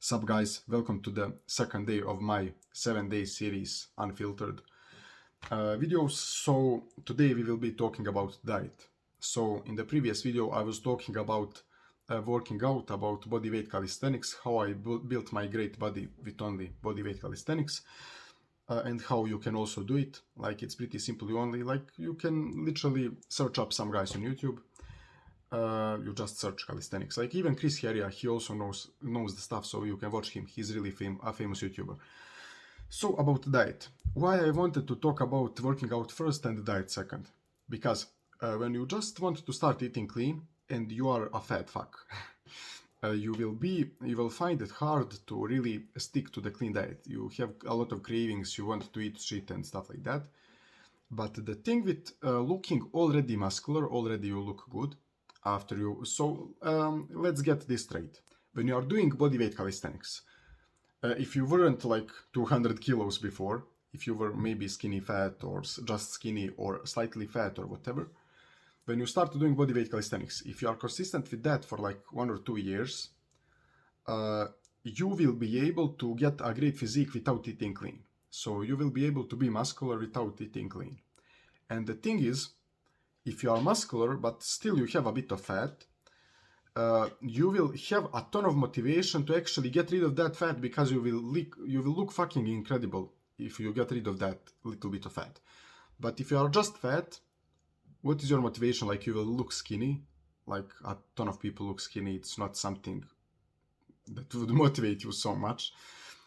Sup guys, welcome to the second day of my 7-day series Unfiltered videos. So today we will be talking about diet. So in the previous video I was talking about working out, about body weight calisthenics, how I built my great body with only body weight calisthenics, and how you can also do it. Like it's pretty simple, you can literally search up some guys on YouTube. You just search calisthenics. Like even Chris Heria, he also knows the stuff, so you can watch him. He's really a famous YouTuber. So about diet. Why I wanted to talk about working out first and diet second? Because when you just want to start eating clean and you are a fat fuck, you will find it hard to really stick to the clean diet. You have a lot of cravings, you want to eat shit and stuff like that. But the thing with looking already muscular, already you look good after you. So let's get this straight. When you are doing bodyweight calisthenics, if you weren't like 200 kilos before, if you were maybe skinny fat or just skinny or slightly fat or whatever, when you start doing bodyweight calisthenics, if you are consistent with that for like 1 or 2 years, you will be able to get a great physique without eating clean. So you will be able to be muscular without eating clean. And the thing is, if you are muscular but still you have a bit of fat, you will have a ton of motivation to actually get rid of that fat, because you will look fucking incredible if you get rid of that little bit of fat. But if you are just fat, what is your motivation? Like you will look skinny, like a ton of people look skinny. It's not something that would motivate you so much.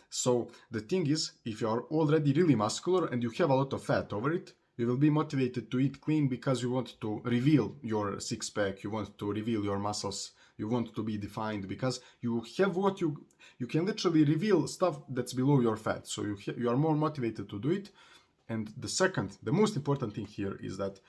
So the thing is, if you are already really muscular and you have a lot of fat over it, you will be motivated to eat clean because you want to reveal your six-pack, you want to reveal your muscles, you want to be defined, because you have what you can literally reveal stuff that's below your fat. So you are more motivated to do it. And the most important thing here is that,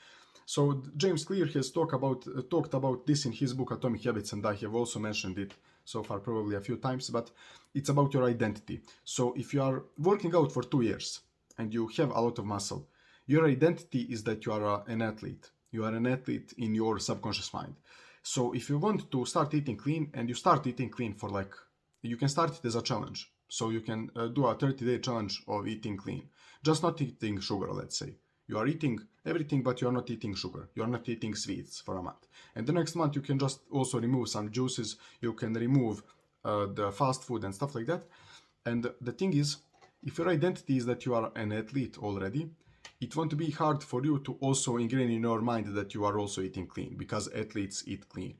so James Clear has talked about this in his book Atomic Habits, and I have also mentioned it so far probably a few times, but it's about your identity. So if you are working out for 2 years and you have a lot of muscle, your identity is that you are an athlete. You are an athlete in your subconscious mind. So if you want to start eating clean, and you start eating clean for like, you can start it as a challenge. So you can do a 30-day challenge of eating clean. Just not eating sugar, let's say. You are eating everything, but you are not eating sugar. You are not eating sweets for a month. And the next month you can just also remove some juices. You can remove the fast food and stuff like that. And the thing is, if your identity is that you are an athlete already, it won't be hard for you to also ingrain in your mind that you are also eating clean, because athletes eat clean.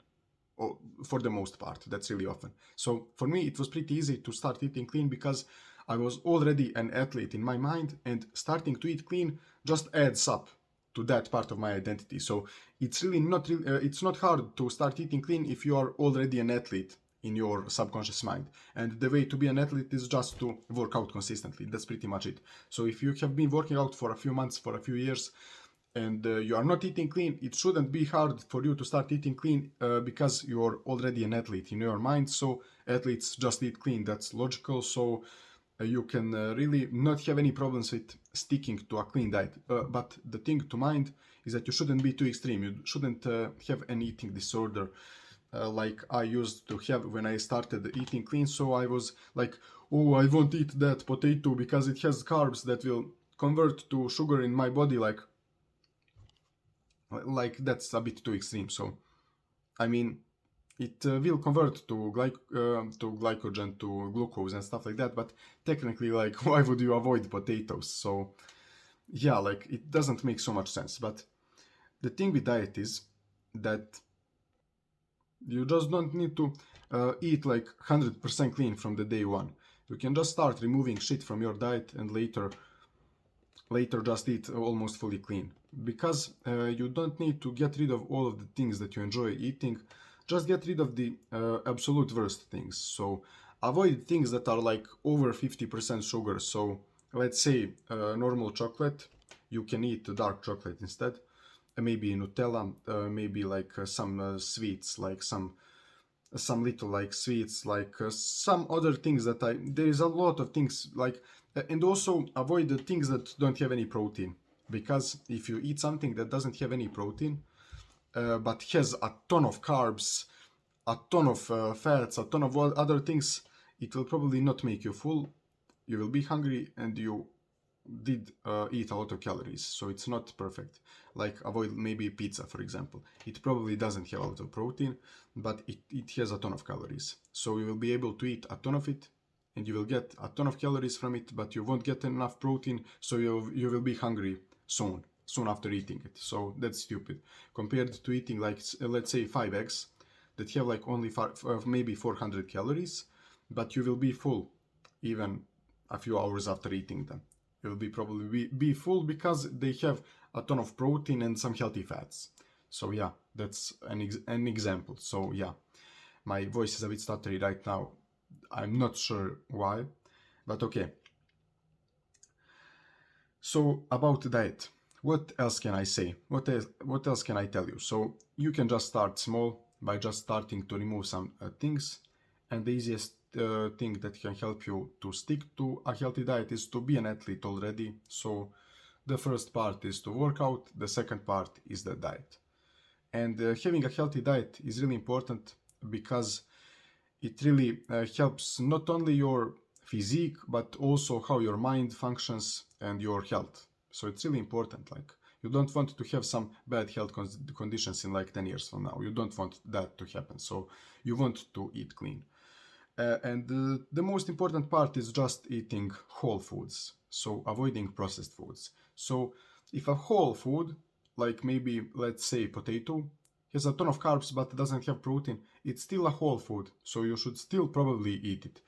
Oh, for the most part, that's really often. So for me, it was pretty easy to start eating clean because I was already an athlete in my mind, and starting to eat clean just adds up to that part of my identity. So it's really it's not hard to start eating clean if you are already an athlete in your subconscious mind. And the way to be an athlete is just to work out consistently. That's pretty much it. So if you have been working out for a few months, for a few years, and you are not eating clean, it shouldn't be hard for you to start eating clean because you're already an athlete in your mind. So athletes just eat clean. That's logical. So you can really not have any problems with sticking to a clean diet. But the thing to mind is that you shouldn't be too extreme. You shouldn't have an eating disorder like I used to have when I started eating clean. So I was like, oh, I won't eat that potato because it has carbs that will convert to sugar in my body. Like that's a bit too extreme. So I mean, it will convert to glycogen, to glucose and stuff like that, but technically, like, why would you avoid potatoes? So yeah, like, it doesn't make so much sense. But the thing with diet is that you just don't need to eat like 100% clean from the day one. You can just start removing shit from your diet and later just eat almost fully clean, because you don't need to get rid of all of the things that you enjoy eating. Just get rid of the absolute worst things. So avoid things that are like over 50% sugar. So let's say normal chocolate, you can eat dark chocolate instead. Maybe Nutella, maybe like some sweets, like some little like sweets, like some other things that there is a lot of things like, and also avoid the things that don't have any protein, because if you eat something that doesn't have any protein, but has a ton of carbs, a ton of fats, a ton of other things, it will probably not make you full. You will be hungry and you did eat a lot of calories, so it's not perfect. Like avoid maybe pizza, for example. It probably doesn't have a lot of protein, but it has a ton of calories. So you will be able to eat a ton of it, and you will get a ton of calories from it, but you won't get enough protein, so you will be hungry soon after eating it. So that's stupid. Compared to eating like, let's say 5 eggs that have like only maybe 400 calories, but you will be full even a few hours after eating them. You will probably be full because they have a ton of protein and some healthy fats. So yeah, that's an example. So yeah, my voice is a bit stuttery right now. I'm not sure why, but okay. So about diet, what else can I say? What else can I tell you? So you can just start small by just starting to remove some things, and the easiest thing that can help you to stick to a healthy diet is to be an athlete already. So the first part is to work out, the second part is the diet. And having a healthy diet is really important because it really helps not only your physique but also how your mind functions and your health. So it's really important. Like, you don't want to have some bad health conditions in like 10 years from now. You don't want that to happen. So you want to eat clean. And the most important part is just eating whole foods, so avoiding processed foods. So if a whole food, like maybe let's say potato, has a ton of carbs but doesn't have protein, it's still a whole food, so you should still probably eat it.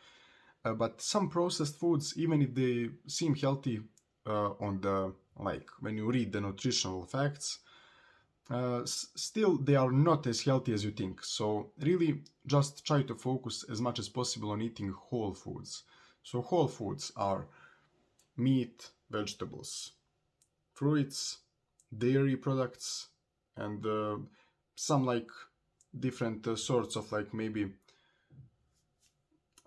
But some processed foods, even if they seem healthy on the, like when you read the nutritional facts, still they are not as healthy as you think. So really just try to focus as much as possible on eating whole foods. So whole foods are meat, vegetables, fruits, dairy products, and some like different sorts of like maybe,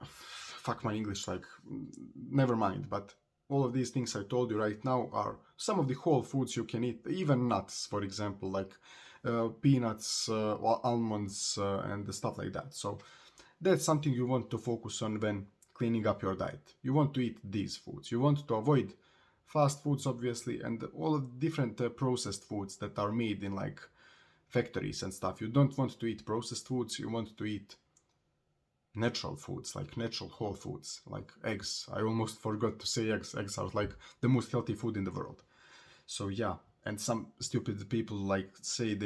fuck my English, like never mind, but all of these things I told you right now are some of the whole foods you can eat, even nuts, for example, like peanuts, almonds, and stuff like that. So that's something you want to focus on when cleaning up your diet. You want to eat these foods. You want to avoid fast foods, obviously, and all of different processed foods that are made in like factories and stuff. You don't want to eat processed foods. You want to eat natural foods, like natural whole foods, like eggs. I almost forgot to say eggs. Eggs are like the most healthy food in the world. So yeah, and some stupid people like say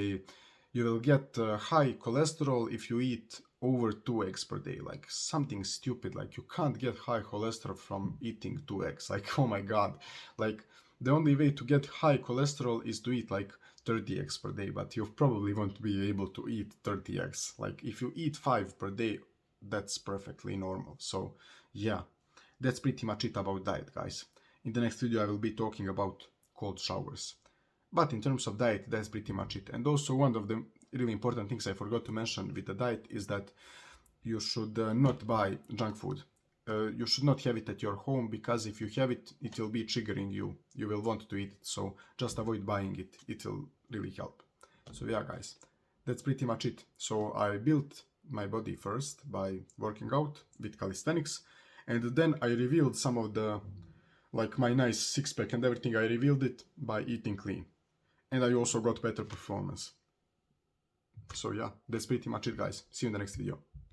you will get high cholesterol if you eat over 2 eggs per day. Like something stupid, like you can't get high cholesterol from eating 2 eggs. Like, oh my god, like the only way to get high cholesterol is to eat like 30 eggs per day, but you probably won't be able to eat 30 eggs. Like if you eat 5 per day, that's perfectly normal. So yeah, that's pretty much it about diet, guys. In the next video I will be talking about cold showers. But in terms of diet, that's pretty much it. And also one of the really important things I forgot to mention with the diet is that you should not buy junk food. You should not have it at your home, because if you have it, it will be triggering you. You will want to eat it. So just avoid buying it. It will really help. So yeah, guys, that's pretty much it. So I built my body first by working out with calisthenics, and then I revealed some of the, like my nice six-pack and everything, I revealed it by eating clean. And I also got better performance. So yeah, that's pretty much it, guys. See you in the next video.